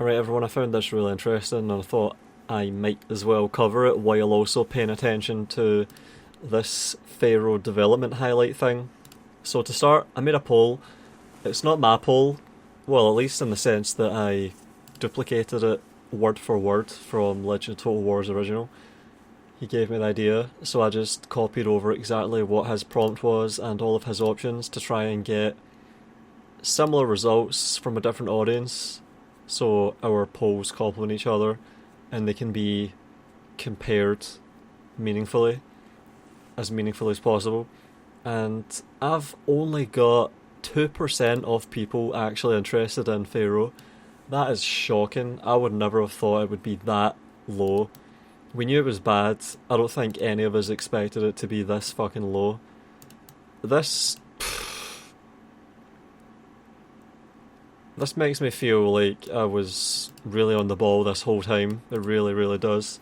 Alright everyone, I found this really interesting and I thought I might as well cover it while also paying attention to this Pharaoh development highlight thing. So to start, I made a poll. It's not my poll, well at least in the sense that I duplicated it word for word from Legend of Total War's original. He gave me the idea, so I just copied over exactly what his prompt was and all of his options to try and get similar results from a different audience, so our polls complement each other and they can be compared meaningfully, as meaningfully as possible. And I've only got 2% of people actually interested in Pharaoh. That is shocking. I would never have thought it would be that low. We knew it was bad. I don't think any of us expected it to be this fucking low. This makes me feel like I was really on the ball this whole time. It really, really does.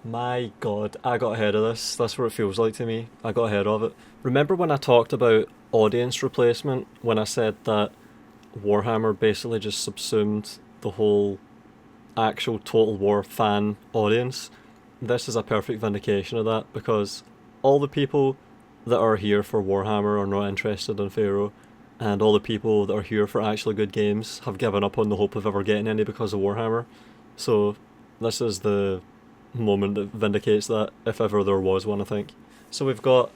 My god, I got ahead of this. That's what it feels like to me. I got ahead of it. Remember when I talked about audience replacement? When I said that Warhammer basically just subsumed the whole actual Total War fan audience? This is a perfect vindication of that, because all the people that are here for Warhammer are not interested in Pharaoh, and all the people that are here for actually good games have given up on the hope of ever getting any because of Warhammer. So this is the moment that vindicates that, if ever there was one, I think. So we've got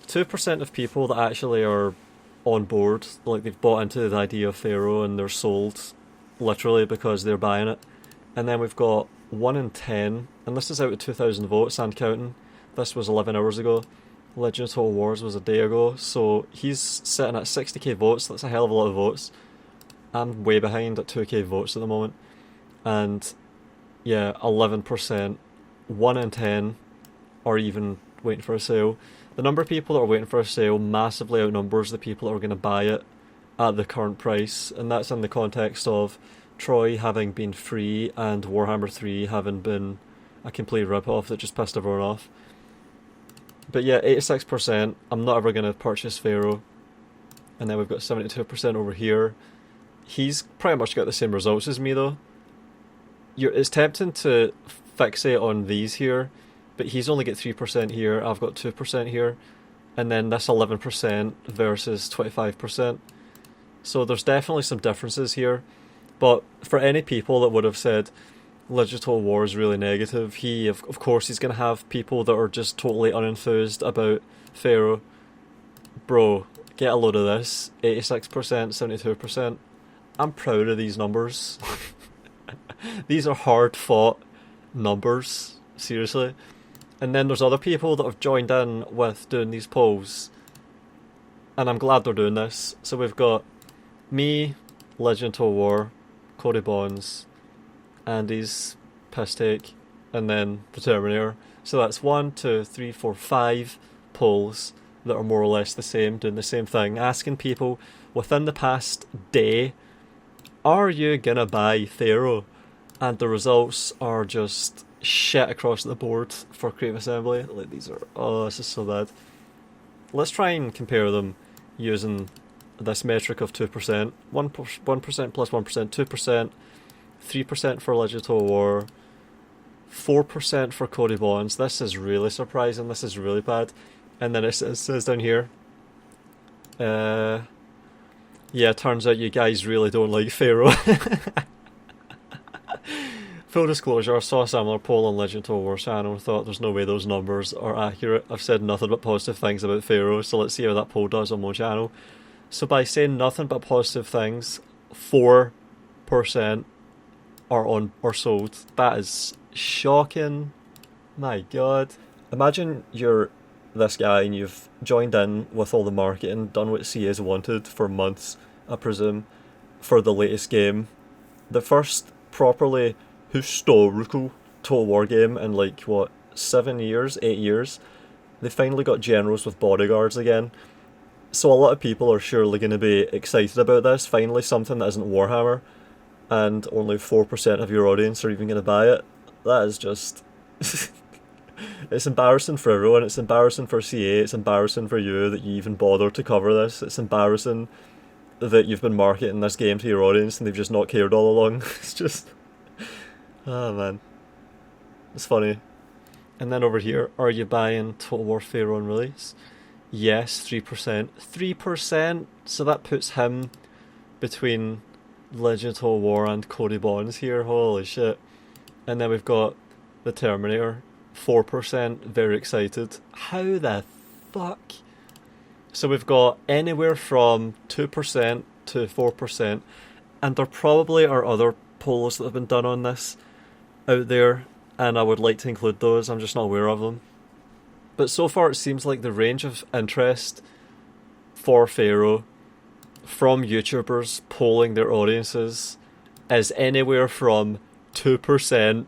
2% of people that actually are on board, like they've bought into the idea of Pharaoh and they're sold literally because they're buying it. And then we've got 1 in 10, and this is out of 2,000 votes and counting. This was 11 hours ago. Legend of Total Wars was a day ago, so he's sitting at 60k votes. That's a hell of a lot of votes. I'm way behind at 2k votes at the moment. And yeah, 11%, 1 in 10 are even waiting for a sale. The number of people that are waiting for a sale massively outnumbers the people that are going to buy it at the current price, and that's in the context of Troy having been free and Warhammer 3 having been a complete rip-off that just pissed everyone off. But yeah, 86%, I'm not ever going to purchase Pharaoh. And then we've got 72% over here. He's pretty much got the same results as me though. It's tempting to fixate on these here, but he's only got 3% here, I've got 2% here, and then this 11% versus 25%. So there's definitely some differences here, but for any people that would have said Legend of Total War is really negative, of course he's going to have people that are just totally unenthused about Pharaoh. Bro, get a load of this. 86%, 72%. I'm proud of these numbers. These are hard fought numbers, seriously. And then there's other people that have joined in with doing these polls, and I'm glad they're doing this. So we've got me, Legend of Total War, Cody Bonds, Andy's piss take, and then the Terminator. So that's 1, 2, 3, 4, 5 polls that are more or less the same, doing the same thing, asking people within the past day, are you gonna buy Pharaoh? And the results are just shit across the board for Creative Assembly. Like, these are, oh, this is so bad. Let's try and compare them using this metric of 2%. 1% plus 1%, 2%, 3% for Legend of Total War, 4% for Cody Bonds. This is really surprising, this is really bad. And then it says down here, yeah, turns out you guys really don't like Pharaoh. Full disclosure, I saw a similar poll on Legend of Total War channel and thought there's no way those numbers are accurate. I've said nothing but positive things about Pharaoh, so let's see how that poll does on my channel. So by saying nothing but positive things, 4% are sold. That is shocking. My god. Imagine you're this guy and you've joined in with all the marketing, done what CA's wanted for months, I presume, for the latest game. The first properly historical Total War game in like, what, 7 years, 8 years? They finally got generals with bodyguards again. So a lot of people are surely going to be excited about this, finally something that isn't Warhammer, and only 4% of your audience are even going to buy it. That is just... It's embarrassing for everyone, it's embarrassing for CA, it's embarrassing for you that you even bothered to cover this, it's embarrassing that you've been marketing this game to your audience and they've just not cared all along. It's just... Oh man, it's funny. And then over here, are you buying Total War Pharaoh on release? Yes, 3%. 3%? So that puts him between Legend of Total War and Cody Bonds here. Holy shit. And then we've got the Terminator, 4%. Very excited. How the fuck? So we've got anywhere from 2% to 4%. And there probably are other polls that have been done on this out there, and I would like to include those. I'm just not aware of them. But so far it seems like the range of interest for Pharaoh from YouTubers polling their audiences is anywhere from 2%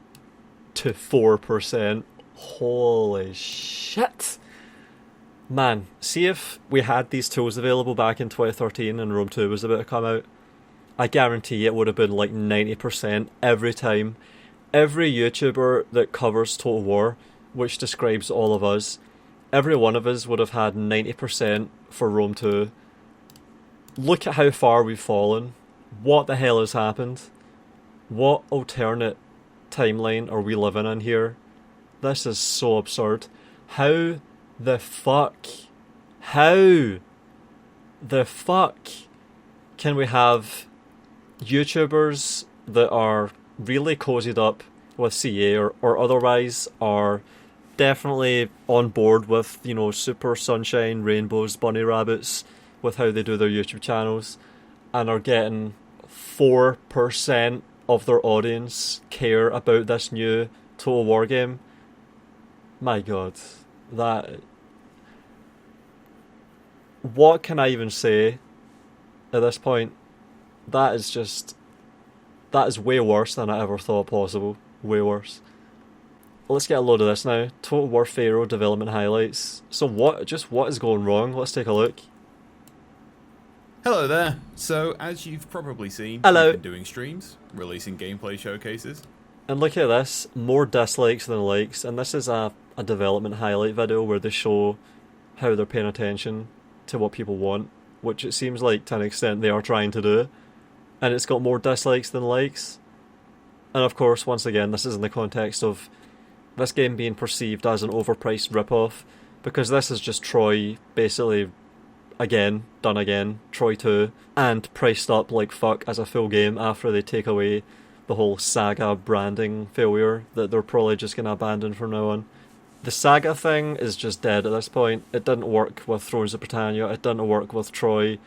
to 4%. Holy shit! Man, see if we had these tools available back in 2013 and Rome 2 was about to come out. I guarantee it would have been like 90% every time. Every YouTuber that covers Total War, which describes all of us, every one of us would have had 90% for Rome 2. Look at how far we've fallen. What the hell has happened? What alternate timeline are we living in here? This is so absurd. How the fuck? How the fuck can we have YouTubers that are really cozied up with CA or otherwise are definitely on board with, you know, super sunshine, rainbows, bunny rabbits with how they do their YouTube channels, and are getting 4% of their audience care about this new Total War game? My god, that... What can I even say at this point? That is just... That is way worse than I ever thought possible. Way worse. Let's get a load of this now. Total War Pharaoh development highlights. So what is going wrong? Let's take a look. Hello there. So, as you've probably seen, Hello. we've been doing streams, releasing gameplay showcases. And look at this. More dislikes than likes. And this is a development highlight video where they show how they're paying attention to what people want, which it seems like to an extent they are trying to do. And it's got more dislikes than likes. And of course, once again, this is in the context of this game being perceived as an overpriced ripoff, because this is just Troy, basically, again, done again, Troy 2, and priced up like fuck as a full game after they take away the whole Saga branding failure that they're probably just going to abandon from now on. The Saga thing is just dead at this point. It didn't work with Thrones of Britannia, it didn't work with Troy.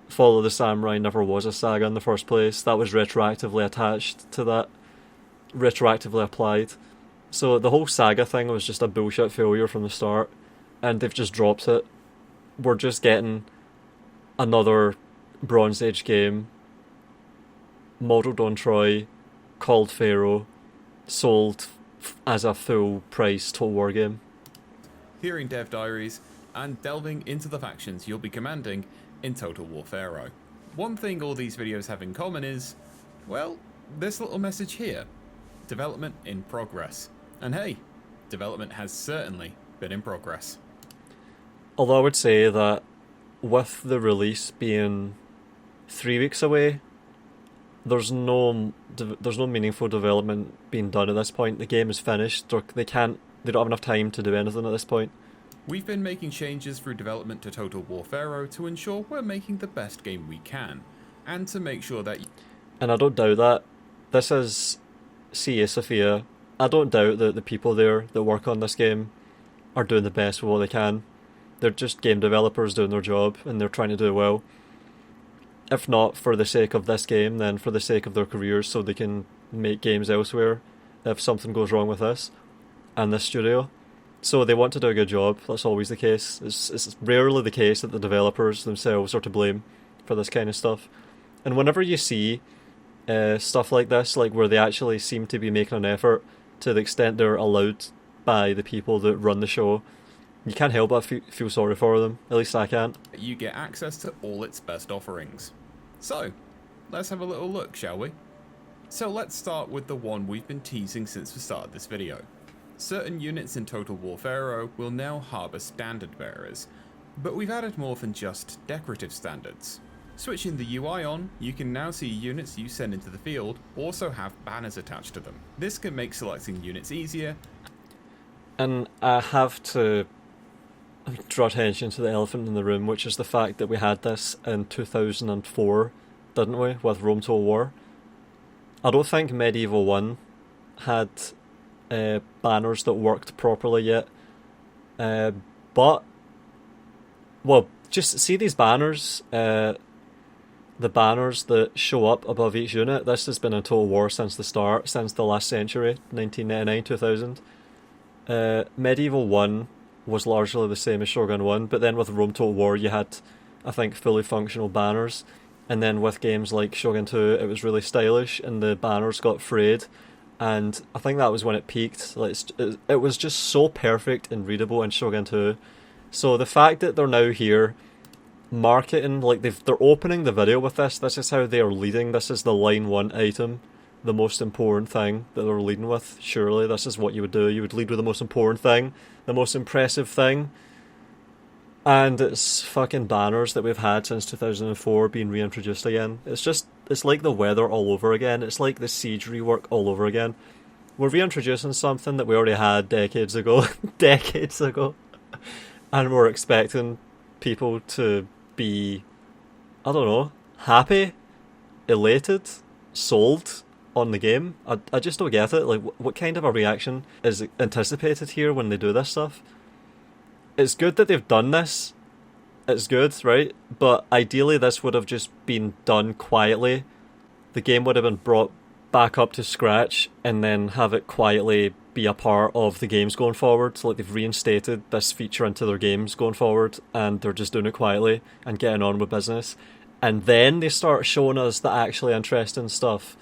Follow the Samurai never was a saga in the first place. That was retroactively attached to that. Retroactively applied. So the whole saga thing was just a bullshit failure from the start. And they've just dropped it. We're just getting another Bronze Age game. Modelled on Troy. Called Pharaoh. Sold as a full price Total War game. Hearing dev diaries and delving into the factions you'll be commanding in Total War Pharaoh. One thing all these videos have in common is, well, this little message here. Development in progress. And hey, development has certainly been in progress. Although I would say that with the release being 3 weeks away, there's no meaningful development being done at this point. The game is finished. They don't have enough time to do anything at this point. We've been making changes through development to Total War Pharaoh to ensure we're making the best game we can, and to make sure that... And I don't doubt that. This is CA Sophia. I don't doubt that the people there that work on this game are doing the best with what they can. They're just game developers doing their job, and they're trying to do it well. If not for the sake of this game, then for the sake of their careers, so they can make games elsewhere if something goes wrong with this and this studio. So they want to do a good job. That's always the case. It's rarely the case that the developers themselves are to blame for this kind of stuff. And whenever you see stuff like this, like where they actually seem to be making an effort to the extent they're allowed by the people that run the show, you can't help but feel sorry for them. At least I can't. You get access to all its best offerings. So, let's have a little look, shall we? So let's start with the one we've been teasing since the start of this video. Certain units in Total War Pharaoh will now harbour standard bearers, but we've added more than just decorative standards. Switching the UI on, you can now see units you send into the field also have banners attached to them. This can make selecting units easier. And I have to draw attention to the elephant in the room, which is the fact that we had this in 2004, didn't we, with Rome Total War? I don't think Medieval 1 had banners that worked properly yet. But, well, just see these banners, the banners that show up above each unit. This has been in Total War since the start, since the last century, 1999, 2000. Medieval 1 was largely the same as Shogun 1, but then with Rome Total War you had, I think, fully functional banners, and then with games like Shogun 2 it was really stylish and the banners got frayed, and I think that was when it peaked. Like, it was just so perfect and readable in Shogun 2. So the fact that they're now here marketing, like they're opening the video with this is how they are leading. This is the line 1 item, the most important thing that they're leading with. Surely this is what you would do. You would lead with the most important thing, the most impressive thing. And it's fucking banners that we've had since 2004 being reintroduced again. It's like the weather all over again. It's like the siege rework all over again. We're reintroducing something that we already had decades ago. Decades ago. And we're expecting people to be, I don't know, happy, elated, sold on the game. I just don't get it. Like, what kind of a reaction is anticipated here when they do this stuff? It's good that they've done this. It's good, right? But ideally this would have just been done quietly. The game would have been brought back up to scratch and then have it quietly be a part of the games going forward. So like they've reinstated this feature into their games going forward and they're just doing it quietly and getting on with business. And then they start showing us the actually interesting stuff.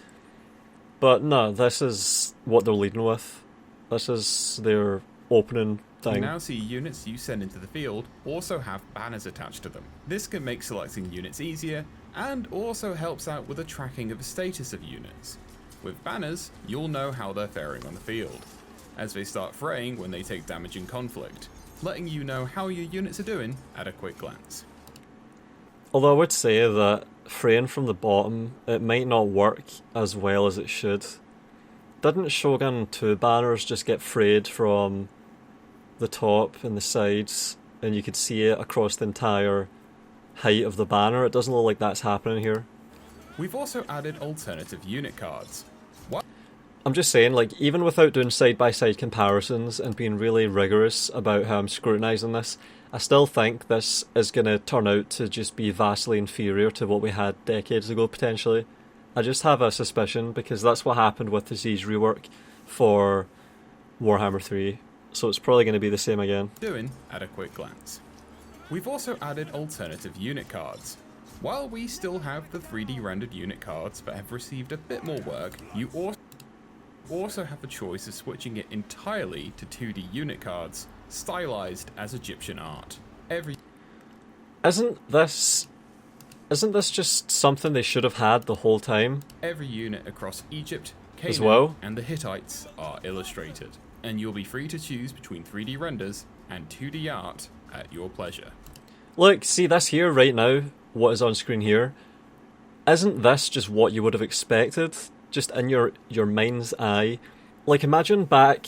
But no, this is what they're leading with. This is their opening thing. You now see units you send into the field also have banners attached to them. This can make selecting units easier and also helps out with the tracking of the status of units. With banners, you'll know how they're faring on the field, as they start fraying when they take damage in conflict, letting you know how your units are doing at a quick glance. Although I would say that fraying from the bottom, it might not work as well as it should. Didn't Shogun 2 banners just get frayed from the top and the sides, and you could see it across the entire height of the banner? It doesn't look like that's happening here. We've also added alternative unit cards. I'm just saying, like, even without doing side-by-side comparisons and being really rigorous about how I'm scrutinising this, I still think this is going to turn out to just be vastly inferior to what we had decades ago, potentially. I just have a suspicion, because that's what happened with the Siege rework for Warhammer 3, so it's probably going to be the same again. Doing at a quick glance. We've also added alternative unit cards. While we still have the 3D rendered unit cards but have received a bit more work, you also have the choice of switching it entirely to 2D unit cards, stylized as Egyptian art. Isn't this just something they should have had the whole time? Every unit across Egypt, Canaan, as well, and the Hittites are illustrated, and you'll be free to choose between 3D renders and 2D art at your pleasure. Look, see this here right now, what is on screen here? Isn't this just what you would have expected? Just in your mind's eye? Like, imagine back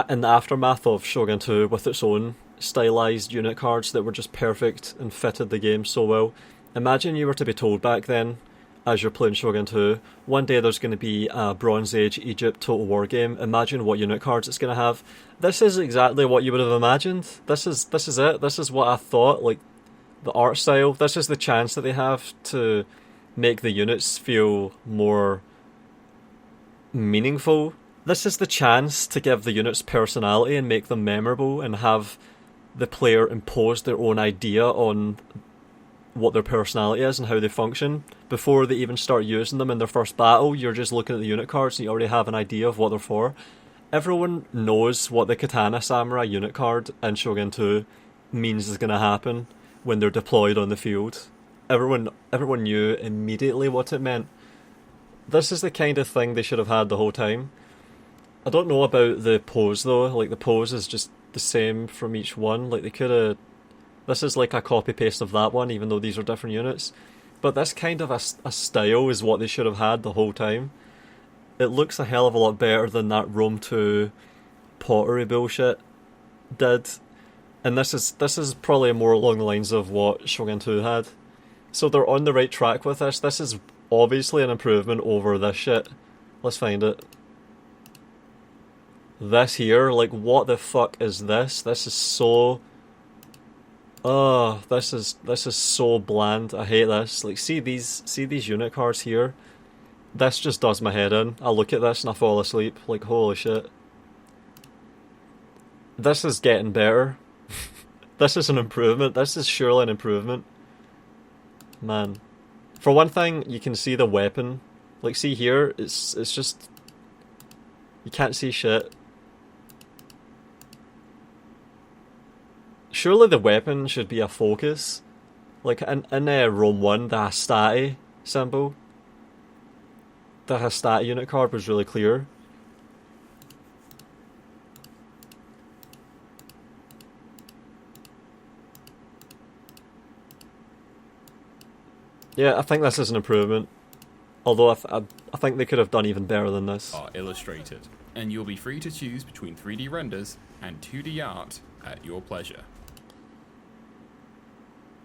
in the aftermath of Shogun 2 with its own stylized unit cards that were just perfect and fitted the game so well. Imagine you were to be told back then, as you're playing Shogun 2, one day there's going to be a Bronze Age Egypt Total War game. Imagine what unit cards it's going to have. This is exactly what you would have imagined. This is it. This is what I thought. Like, the art style. This is the chance that they have to make the units feel more meaningful. This is the chance to give the units personality and make them memorable and have the player impose their own idea on what their personality is and how they function. Before they even start using them in their first battle, you're just looking at the unit cards and you already have an idea of what they're for. Everyone knows what the Katana Samurai unit card in Shogun 2 means is going to happen when they're deployed on the field. Everyone knew immediately what it meant. This is the kind of thing they should have had the whole time. I don't know about the pose though. Like, the pose is just the same from each one. Like, they could have... This is like a copy-paste of that one, even though these are different units. But this kind of a style is what they should have had the whole time. It looks a hell of a lot better than that Rome 2 pottery bullshit did. And this is probably more along the lines of what Shogun 2 had. So they're on the right track with this. This is obviously an improvement over this shit. Let's find it. This here, like, what the fuck is this? This is so... Oh, this is so bland. I hate this. Like, see these unit cards here? This just does my head in. I look at this and I fall asleep. Like, holy shit. This is getting better. This is an improvement. This is surely an improvement. Man. For one thing, you can see the weapon. Like, see here? It's just... You can't see shit. Surely the weapon should be a focus. Like, in Rome 1, the Hastati symbol. The Hastati unit card was really clear. Yeah, I think this is an improvement. Although I think they could have done even better than this. Are illustrated, and you'll be free to choose between 3D renders and 2D art at your pleasure.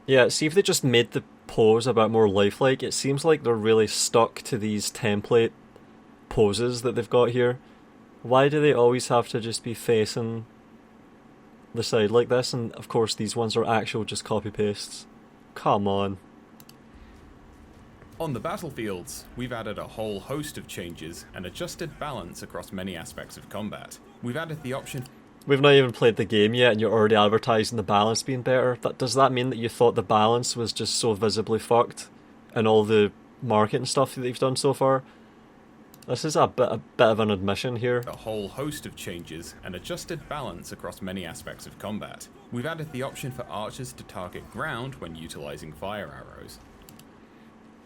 Yeah, see if they just made the pose a bit more lifelike. It seems like they're really stuck to these template poses that they've got here. Why do they always have to just be facing the side like this? And of course these ones are actual just copy pastes. Come on. On the battlefields, we've added a whole host of changes and adjusted balance across many aspects of combat. We've added the option... We've not even played the game yet and you're already advertising the balance being better. Does that mean that you thought the balance was just so visibly fucked in all the marketing stuff that you've done so far? This is a bit of an admission here. A whole host of changes and adjusted balance across many aspects of combat. We've added the option for archers to target ground when utilising fire arrows.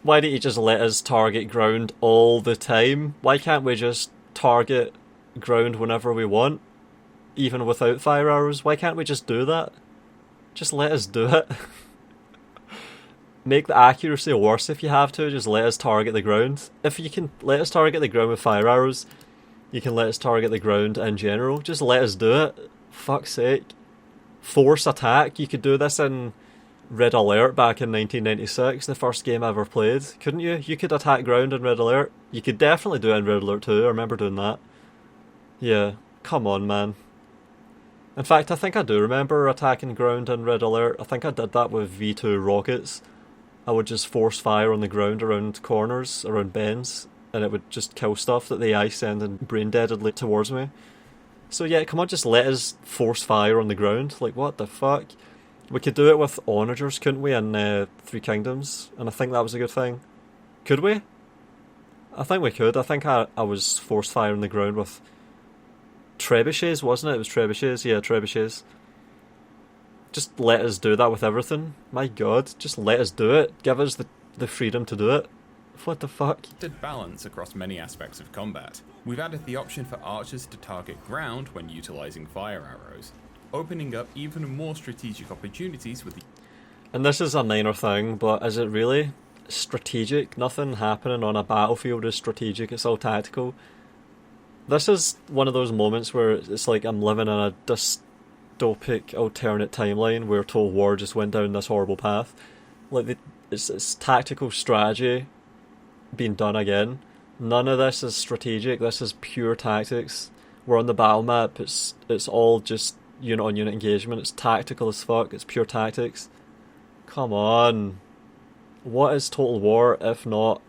Why don't you just let us target ground all the time? Why can't we just target ground whenever we want? Even without fire arrows? Why can't we just do that? Just let us do it. Make the accuracy worse if you have to, just let us target the ground. If you can let us target the ground with fire arrows, you can let us target the ground in general. Just let us do it. Fuck's sake. Force attack, you could do this in Red Alert back in 1996, the first game I ever played. Couldn't you? You could attack ground in Red Alert. You could definitely do it in Red Alert 2, I remember doing that. Yeah, come on man. In fact, I think I do remember attacking ground in Red Alert. I think I did that with V2 rockets. I would just force fire on the ground around corners, around bends, and it would just kill stuff that the AI sending brain deadly towards me. So yeah, come on, just let us force fire on the ground. Like, what the fuck? We could do it with onagers, couldn't we, in Three Kingdoms? And I think that was a good thing. Could we? I think we could. I think I was force firing the ground with trebuchets, wasn't it? It was trebuchets. Yeah, trebuchets. Just let us do that with everything. My god, just let us do it. Give us the freedom to do it. What the fuck? Did balance across many aspects of combat. We've added the option for archers to target ground when utilising fire arrows, opening up even more strategic opportunities with the... And this is a minor thing, but is it really strategic? Nothing happening on a battlefield is strategic, it's all tactical. This is one of those moments where it's like I'm living in a dystopic alternate timeline where Total War just went down this horrible path. Like, it's tactical strategy being done again. None of this is strategic, this is pure tactics. We're on the battle map, it's all just unit on unit engagement, it's tactical as fuck, it's pure tactics. Come on. What is Total War if not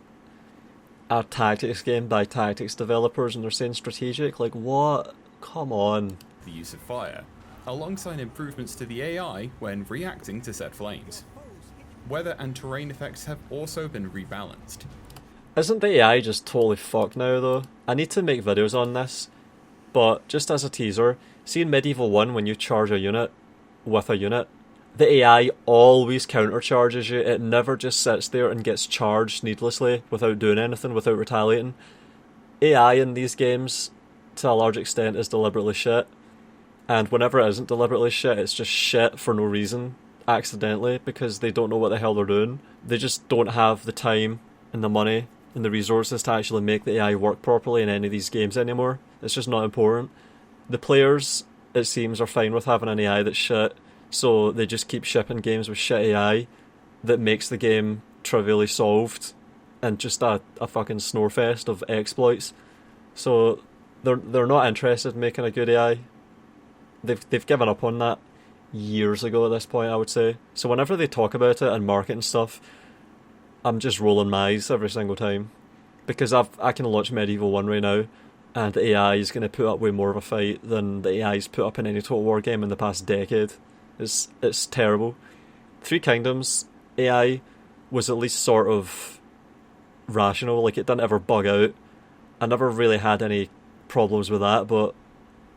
a tactics game by tactics developers and they're saying strategic? Like, what? Come on. The use of fire, alongside improvements to the AI when reacting to set flames. Weather and terrain effects have also been rebalanced. Isn't the AI just totally fucked now though? I need to make videos on this, but just as a teaser, see in Medieval 1 when you charge a unit with a unit, the AI always countercharges you. It never just sits there and gets charged needlessly without doing anything, without retaliating. AI in these games, to a large extent, is deliberately shit. And whenever it isn't deliberately shit, it's just shit for no reason. accidentally because they don't know what the hell they're doing. They just don't have the time and the money and the resources to actually make the AI work properly in any of these games anymore. It's just not important. The players, it seems, are fine with having an AI that's shit, so they just keep shipping games with shit AI that makes the game trivially solved and just a fucking snore fest of exploits. So they're not interested in making a good AI. They've given up on that years ago at this point, I would say. So whenever they talk about it and market and stuff, I'm just rolling my eyes every single time. Because I can launch Medieval 1 right now, and the AI is going to put up way more of a fight than the AI's put up in any Total War game in the past decade. It's terrible. Three Kingdoms AI was at least sort of rational, like it didn't ever bug out. I never really had any problems with that, but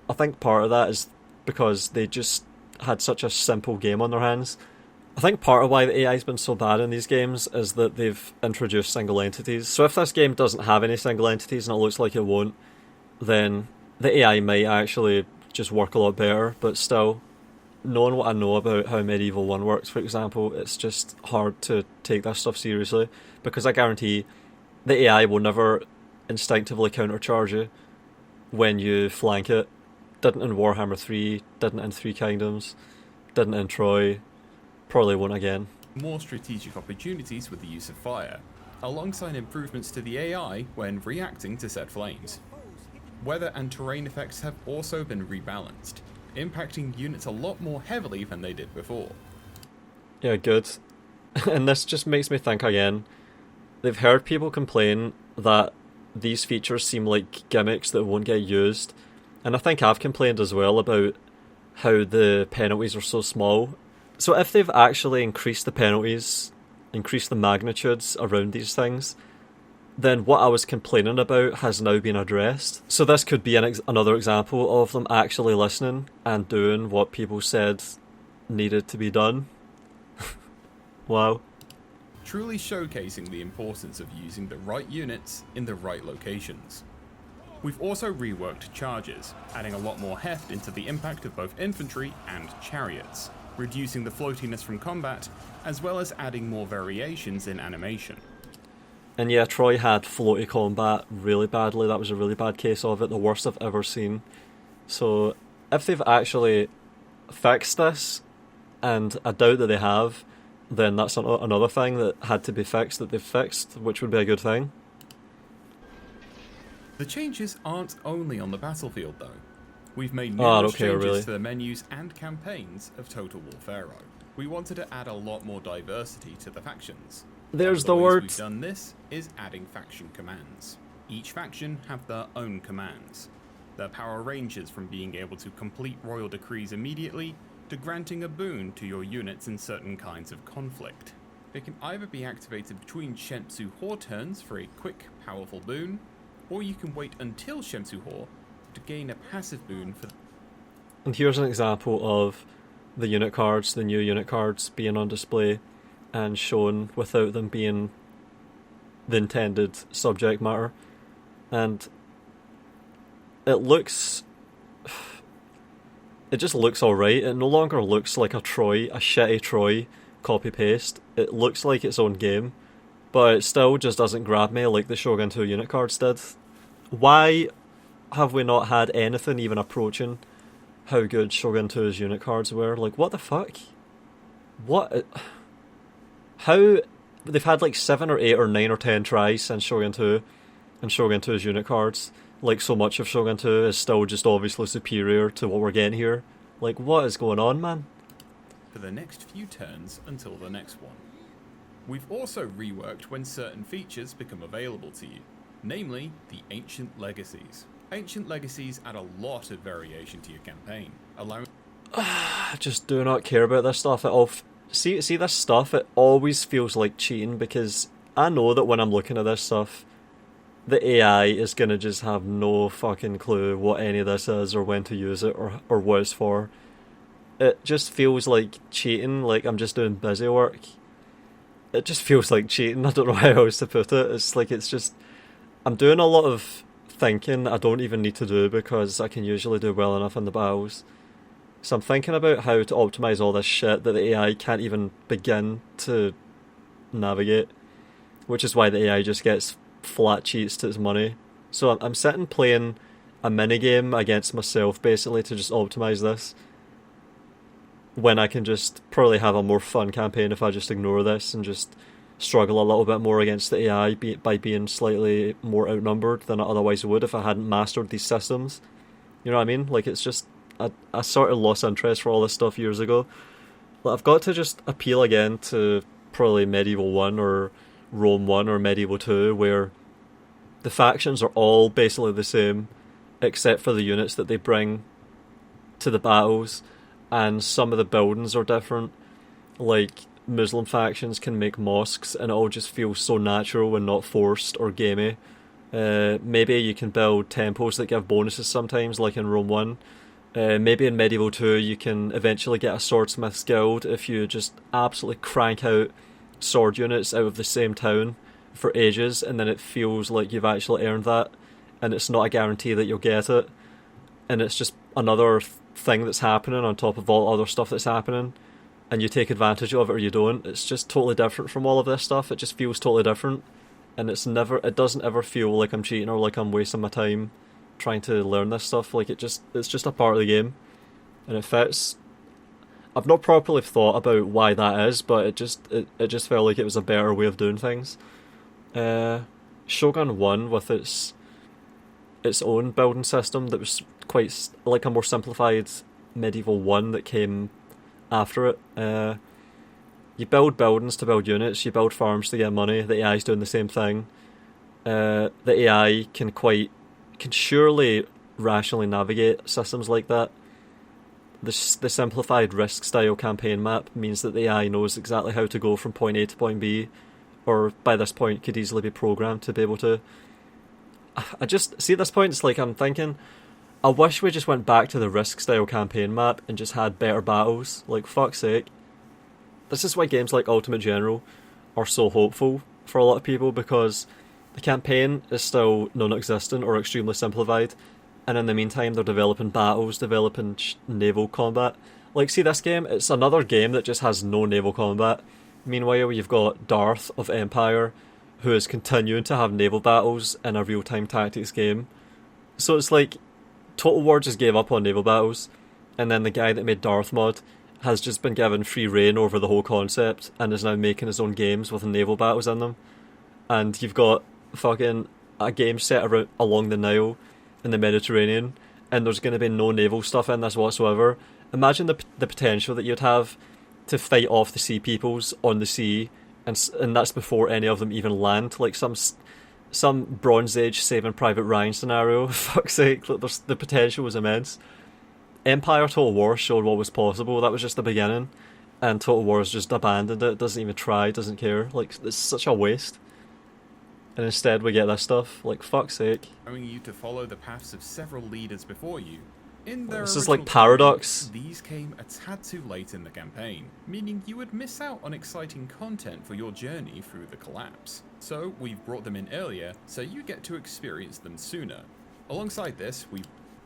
I think part of that is because they just had such a simple game on their hands. I think part of why the AI's been so bad in these games is that they've introduced single entities. So if this game doesn't have any single entities, and it looks like it won't, then the AI might actually just work a lot better, but still, knowing what I know about how Medieval 1 works, for example, it's just hard to take that stuff seriously, because I guarantee the AI will never instinctively countercharge you when you flank it. Didn't in Warhammer 3, didn't in Three Kingdoms, didn't in Troy, probably won't again. More strategic opportunities with the use of fire, alongside improvements to the AI when reacting to said flames. Weather and terrain effects have also been rebalanced, impacting units a lot more heavily than they did before. Yeah, good. And this just makes me think again. They've heard people complain that these features seem like gimmicks that won't get used. And I think I've complained as well about how the penalties are so small. So if they've actually increased the penalties, increased the magnitudes around these things, then what I was complaining about has now been addressed. So this could be another example of them actually listening and doing what people said needed to be done. Wow. Truly showcasing the importance of using the right units in the right locations. We've also reworked charges, adding a lot more heft into the impact of both infantry and chariots, reducing the floatiness from combat, as well as adding more variations in animation. And yeah, Troy had floaty combat really badly. That was a really bad case of it, the worst I've ever seen. So if they've actually fixed this, and I doubt that they have, then that's another thing that had to be fixed that they've fixed, which would be a good thing. The changes aren't only on the battlefield though. We've made numerous changes to the menus and campaigns of Total War Pharaoh. We wanted to add a lot more diversity to the factions. There's One the of ways word. We've done this is adding faction commands. Each faction have their own commands. Their power ranges from being able to complete royal decrees immediately to granting a boon to your units in certain kinds of conflict. They can either be activated between Shemsu Hor turns for a quick, powerful boon, or you can wait until Shemsu Hor to gain a passive boon for... And here's an example of the unit cards, the new unit cards, being on display and shown without them being the intended subject matter. And it looks... It just looks alright. It no longer looks like a shitty Troy copy-paste. It looks like its own game, but it still just doesn't grab me like the Shogun 2 unit cards did. Why have we not had anything even approaching how good Shogun 2's unit cards were? Like, what the fuck? What? How? They've had like 7 or 8 or 9 or 10 tries since Shogun 2, and Shogun 2's unit cards, like so much of Shogun 2, is still just obviously superior to what we're getting here. Like, what is going on, man? For the next few turns until the next one. We've also reworked when certain features become available to you, namely the Ancient Legacies. Ancient Legacies add a lot of variation to your campaign, allowing... I just do not care about this stuff at all. See this stuff, it always feels like cheating, because I know that when I'm looking at this stuff, the AI is going to just have no fucking clue what any of this is, or when to use it, or what it's for. It just feels like cheating, like I'm just doing busy work. It just feels like cheating, I don't know how else to put it. It's just... I'm doing a lot of thinking I don't even need to do, because I can usually do well enough in the battles. So I'm thinking about how to optimize all this shit that the AI can't even begin to navigate, which is why the AI just gets flat cheats to its money. So I'm sitting playing a minigame against myself basically to just optimize this, when I can just probably have a more fun campaign if I just ignore this and just struggle a little bit more against the AI by being slightly more outnumbered than I otherwise would if I hadn't mastered these systems. You know what I mean? Like, it's just, I sort of lost interest for all this stuff years ago. Like, I've got to just appeal again to probably Medieval 1 or Rome 1 or Medieval 2, where the factions are all basically the same, except for the units that they bring to the battles, and some of the buildings are different. Like, Muslim factions can make mosques, and it all just feels so natural and not forced or gamey. Maybe you can build temples that give bonuses sometimes, like in Rome 1. Maybe in Medieval 2 you can eventually get a swordsmith's guild if you just absolutely crank out sword units out of the same town for ages, and then it feels like you've actually earned that, and it's not a guarantee that you'll get it, and it's just another thing that's happening on top of all other stuff that's happening, and you take advantage of it or you don't. It's just totally different from all of this stuff. It just feels totally different, and it doesn't ever feel like I'm cheating or like I'm wasting my time trying to learn this stuff. Like, it's just a part of the game, and it fits. I've not properly thought about why that is, but it just felt like it was a better way of doing things. Shogun 1 with its own building system that was quite like a more simplified Medieval 1 that came after it. You build buildings to build units, you build farms to get money. The AI's doing the same thing. The AI can surely rationally navigate systems like that. The simplified risk style campaign map means that the AI knows exactly how to go from point A to point B, or by this point could easily be programmed to be able to. I just see at this point, it's like I'm thinking, I wish we just went back to the risk style campaign map and just had better battles. Like, fuck's sake. This is why games like Ultimate General are so hopeful for a lot of people, because the campaign is still non-existent or extremely simplified, and in the meantime they're developing battles, developing naval combat. Like, see this game, it's another game that just has no naval combat. Meanwhile, you've got Darth of Empire, who is continuing to have naval battles in a real-time tactics game. So it's like, Total War just gave up on naval battles, and then the guy that made Darth mod has just been given free reign over the whole concept and is now making his own games with naval battles in them. And you've got fucking a game set along the Nile in the Mediterranean, and there's going to be no naval stuff in this whatsoever. Imagine the potential that you'd have to fight off the sea peoples on the sea, and that's before any of them even land. Like some Bronze Age Saving Private Ryan scenario. Fuck's sake, the potential was immense. Empire Total War showed what was possible. That was just the beginning, and Total War's just abandoned it. Doesn't even try, doesn't care. Like, it's such a waste. And instead we get this stuff. Like, fuck's sake. Allowing you to follow the paths of several leaders before you. In their This is like original Paradox. campaign, these came a tad too late in the campaign, meaning you would miss out on exciting content for your journey through the collapse. So we've brought them in earlier, so you get to experience them sooner. Alongside this,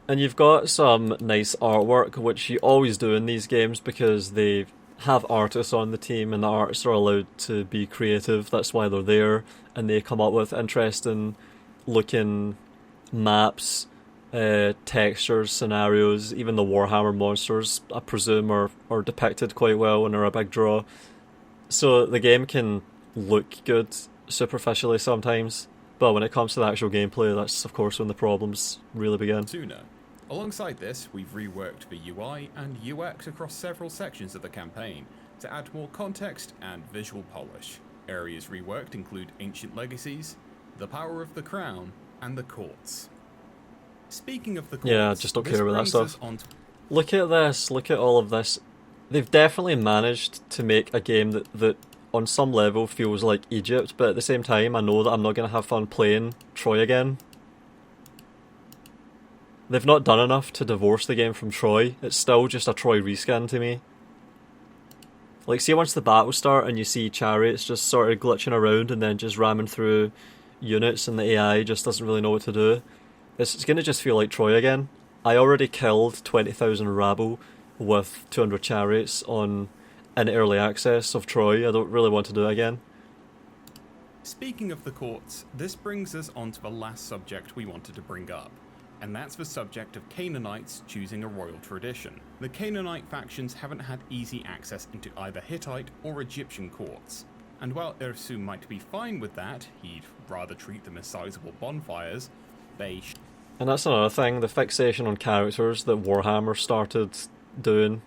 And you've got some nice artwork, which you always do in these games because they have artists on the team, and the artists are allowed to be creative. That's why they're there, and they come up with interesting looking maps, textures, scenarios. Even the Warhammer monsters, I presume, are depicted quite well and are a big draw. So the game can look good superficially sometimes, but when it comes to the actual gameplay, that's of course when the problems really begin. sooner. Alongside this, we've reworked the UI and UX across several sections of the campaign to add more context and visual polish. Areas reworked include Ancient Legacies, the Power of the Crown, and the Courts. Speaking of the Courts, Yeah, I just don't care about that stuff. Look at this, look at all of this. They've definitely managed to make a game that on some level feels like Egypt, but at the same time I know that I'm not going to have fun playing Troy again. They've not done enough to divorce the game from Troy. It's still just a Troy reskin to me. Like, see, once the battles start and you see chariots just sort of glitching around and then just ramming through units, and the AI just doesn't really know what to do, it's going to just feel like Troy again. I already killed 20,000 rabble with 200 chariots on in early access of Troy. I don't really want to do it again. Speaking of the courts, this brings us on to the last subject we wanted to bring up, and that's the subject of Canaanites choosing a royal tradition. The Canaanite factions haven't had easy access into either Hittite or Egyptian courts, and while Irsu might be fine with that, he'd rather treat them as sizable bonfires, and that's another thing, the fixation on characters that Warhammer started doing,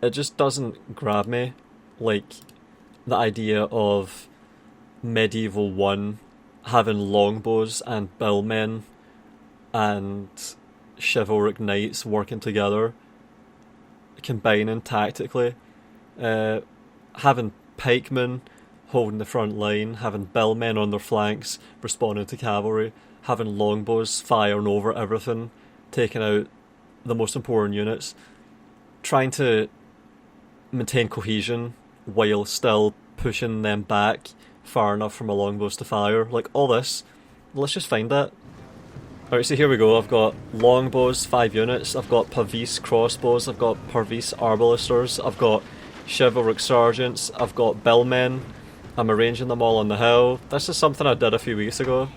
it just doesn't grab me. Like, the idea of Medieval 1 having longbows and billmen and chivalric knights working together, combining tactically, having pikemen holding the front line, having billmen on their flanks responding to cavalry, having longbows firing over everything, taking out the most important units, trying to maintain cohesion while still pushing them back far enough from a longbows to fire. Like, all this, let's just find that. Alright, so here we go. I've got longbows, 5 units, I've got Pavis crossbows, I've got Pavis arbalisters, I've got chivalric sergeants, I've got billmen. I'm arranging them all on the hill. This is something I did a few weeks ago.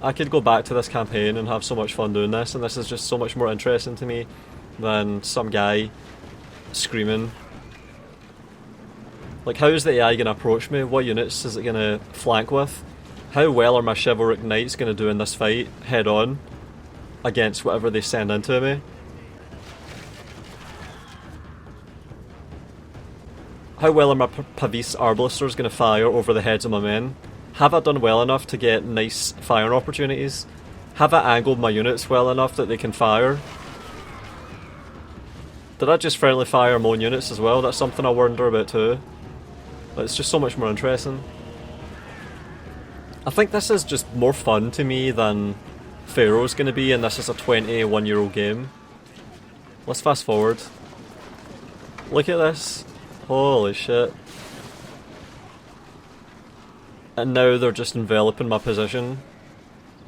I could go back to this campaign and have so much fun doing this, and this is just so much more interesting to me than some guy screaming. Like, how is the AI going to approach me? What units is it going to flank with? How well are my chivalric knights going to do in this fight, head on, against whatever they send into me? How well are my Pavis arbalisters going to fire over the heads of my men? Have I done well enough to get nice firing opportunities? Have I angled my units well enough that they can fire? Did I just friendly fire my own units as well? That's something I wonder about too. It's just so much more interesting. I think this is just more fun to me than Pharaoh's going to be, and this is a 21-year-old game. Let's fast forward. Look at this. Holy shit. And now they're just enveloping my position.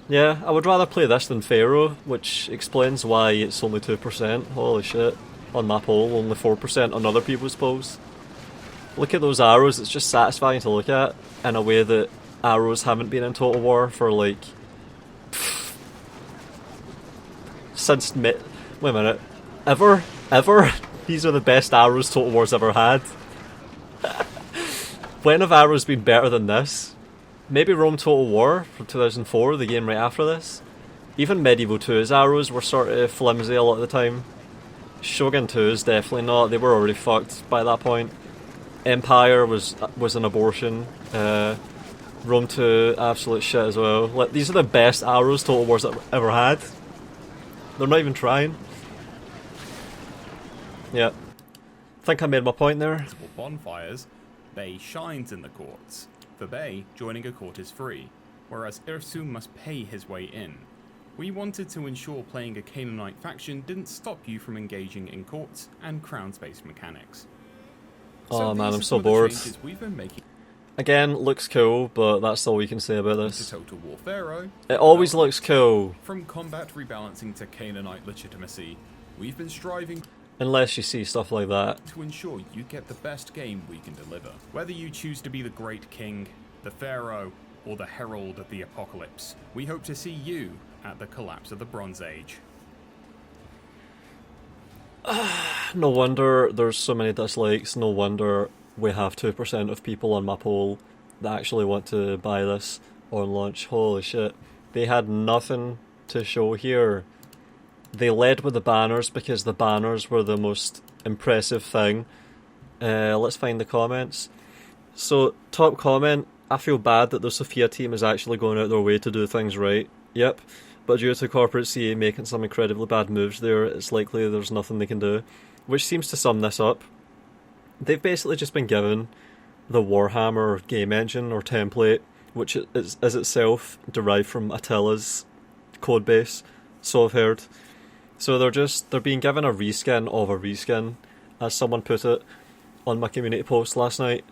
Yeah, I would rather play this than Pharaoh, which explains why it's only 2%. Holy shit. On my poll, only 4% on other people's polls. Look at those arrows, it's just satisfying to look at in a way that arrows haven't been in Total War for like... since wait a minute. Ever? These are the best arrows Total War's ever had. When have arrows been better than this? Maybe Rome Total War from 2004, the game right after this. Even Medieval 2's arrows were sort of flimsy a lot of the time. Shogun 2's definitely not, they were already fucked by that point. Empire was an abortion. Rome 2, absolute shit as well. Like, these are the best arrows Total War's ever had. They're not even trying. Yeah. Think I made my point there. Bonfires, Bay shines in the courts. For Bay, joining a court is free, whereas Irsu must pay his way in. We wanted to ensure playing a Canaanite faction didn't stop you from engaging in courts and crown-based mechanics. Oh man, I'm so bored. We've been making again, looks cool, but that's all we can say about this. Total War Pharaoh. It always looks cool. From combat rebalancing to Canaanite legitimacy, we've been striving, unless you see stuff like that, to ensure you get the best game we can deliver. Whether you choose to be the Great King, the Pharaoh, or the Herald of the Apocalypse, we hope to see you at the collapse of the Bronze Age. No wonder there's so many dislikes, no wonder we have 2% of people on my poll that actually want to buy this on launch. Holy shit. They had nothing to show here. They led with the banners because the banners were the most impressive thing. Let's find the comments. So, top comment, I feel bad that the Sophia team is actually going out their way to do things right. Yep. But due to corporate CA making some incredibly bad moves there, it's likely there's nothing they can do. Which seems to sum this up. They've basically just been given the Warhammer game engine or template, which is itself derived from Attila's codebase, so I've heard. So they're being given a reskin of a reskin, as someone put it on my community post last night.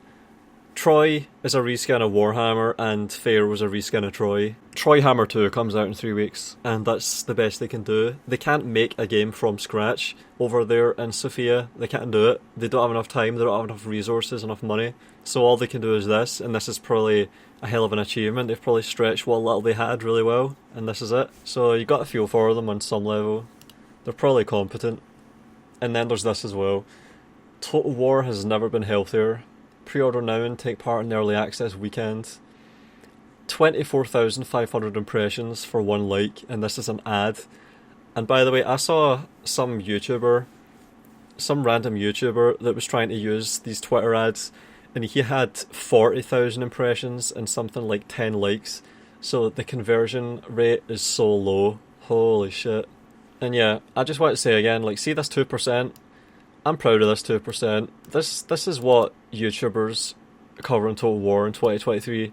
Troy is a reskin of Warhammer, and Pharaoh was a reskin of Troy. Troy Hammer 2 comes out in 3 weeks, and that's the best they can do. They can't make a game from scratch over there in Sofia. They can't do it. They don't have enough time, they don't have enough resources, enough money. So all they can do is this, and this is probably a hell of an achievement. They've probably stretched what little they had really well, and this is it. So you got to feel for them on some level. They're probably competent. And then there's this as well. Total War has never been healthier. Pre-order now and take part in the early access weekend. 24,500 impressions for 1 like, and this is an ad. And by the way, I saw some random YouTuber that was trying to use these Twitter ads, and he had 40,000 impressions and something like 10 likes. So the conversion rate is so low. Holy shit. And yeah, I just want to say again, like, see this 2%? I'm proud of this 2%. This is what YouTubers covering Total War in 2023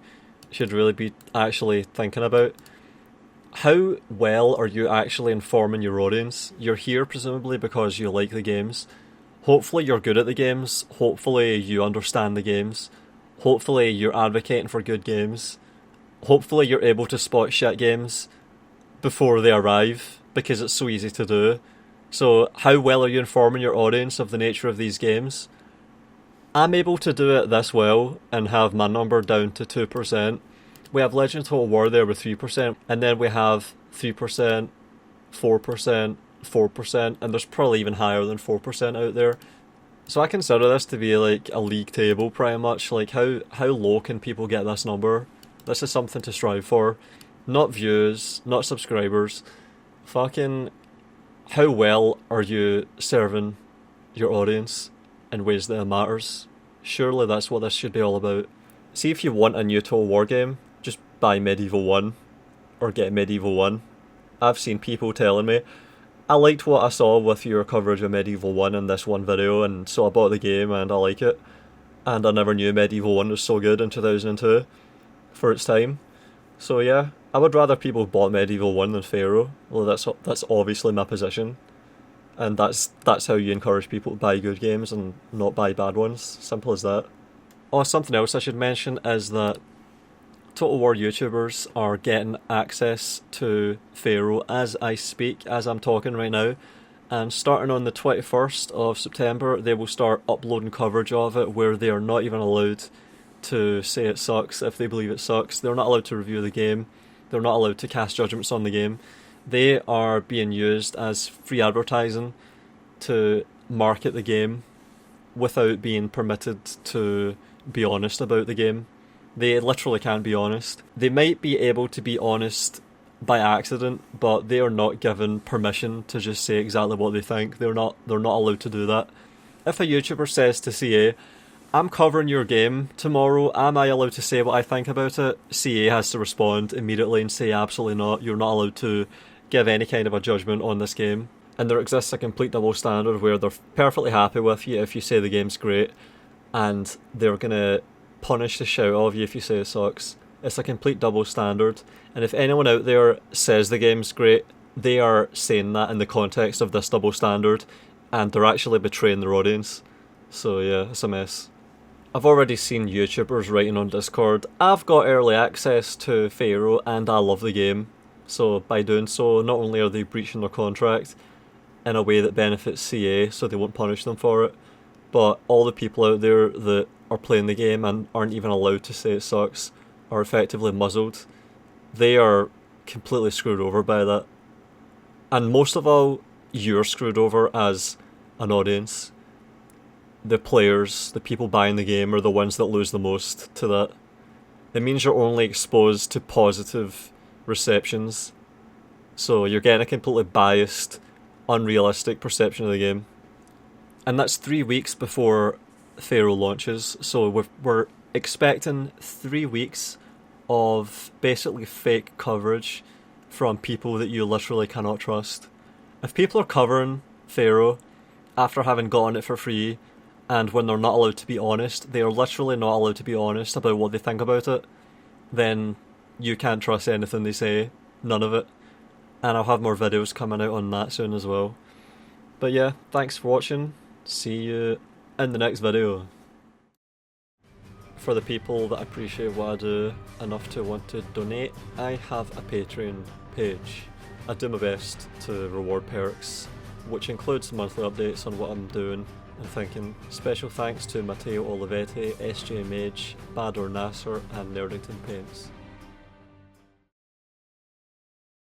should really be actually thinking about. How well are you actually informing your audience? You're here presumably because you like the games. Hopefully you're good at the games. Hopefully you understand the games. Hopefully you're advocating for good games. Hopefully you're able to spot shit games before they arrive, because it's so easy to do. So how well are you informing your audience of the nature of these games? I'm able to do it this well and have my number down to 2%. We have Legend of Total War there with 3%, and then we have 3%, 4%, 4%, and there's probably even higher than 4% out there. So I consider this to be like a league table pretty much. Like how low can people get this number? This is something to strive for. Not views, not subscribers. Fucking how well are you serving your audience in ways that matters? Surely that's what this should be all about. See, if you want a new Total War game, just buy Medieval 1 or get Medieval 1. I've seen people telling me, I liked what I saw with your coverage of Medieval 1 in this one video, and so I bought the game and I like it. And I never knew Medieval 1 was so good in 2002 for its time. So yeah, I would rather people bought Medieval 1 than Pharaoh. Well, that's obviously my position. And that's how you encourage people to buy good games and not buy bad ones. Simple as that. Oh, something else I should mention is that Total War YouTubers are getting access to Pharaoh as I speak, as I'm talking right now. And starting on the 21st of September, they will start uploading coverage of it where they are not even allowed to say it sucks if they believe it sucks. They're not allowed to review the game. They're not allowed to cast judgments on the game. They are being used as free advertising to market the game without being permitted to be honest about the game. They literally can't be honest. They might be able to be honest by accident, but they are not given permission to just say exactly what they think. They're not allowed to do that. If a YouTuber says to CA, I'm covering your game tomorrow, am I allowed to say what I think about it? CA has to respond immediately and say absolutely not, you're not allowed to give any kind of a judgment on this game. And there exists a complete double standard where they're perfectly happy with you if you say the game's great, and they're gonna punish the shit out of you if you say it sucks. It's a complete double standard, and if anyone out there says the game's great, they are saying that in the context of this double standard, and they're actually betraying their audience. So yeah, it's a mess. I've already seen YouTubers writing on Discord, I've got early access to Pharaoh and I love the game. So by doing so, not only are they breaching their contract in a way that benefits CA, so they won't punish them for it, but all the people out there that are playing the game and aren't even allowed to say it sucks are effectively muzzled. They are completely screwed over by that. And most of all, you're screwed over as an audience. The players, the people buying the game, are the ones that lose the most to that. It means you're only exposed to positive receptions, so you're getting a completely biased, unrealistic perception of the game. And that's 3 weeks before Pharaoh launches, so we're expecting 3 weeks of basically fake coverage from people that you literally cannot trust. If people are covering Pharaoh after having gotten it for free, and when they're not allowed to be honest, they are literally not allowed to be honest about what they think about it, then you can't trust anything they say. None of it. And I'll have more videos coming out on that soon as well. But yeah, thanks for watching. See you in the next video. For the people that appreciate what I do enough to want to donate, I have a Patreon page. I do my best to reward perks, which includes monthly updates on what I'm doing and thinking. Special thanks to Matteo Olivetti, SJ Mage, Bador Nasser and Nerdington Paints.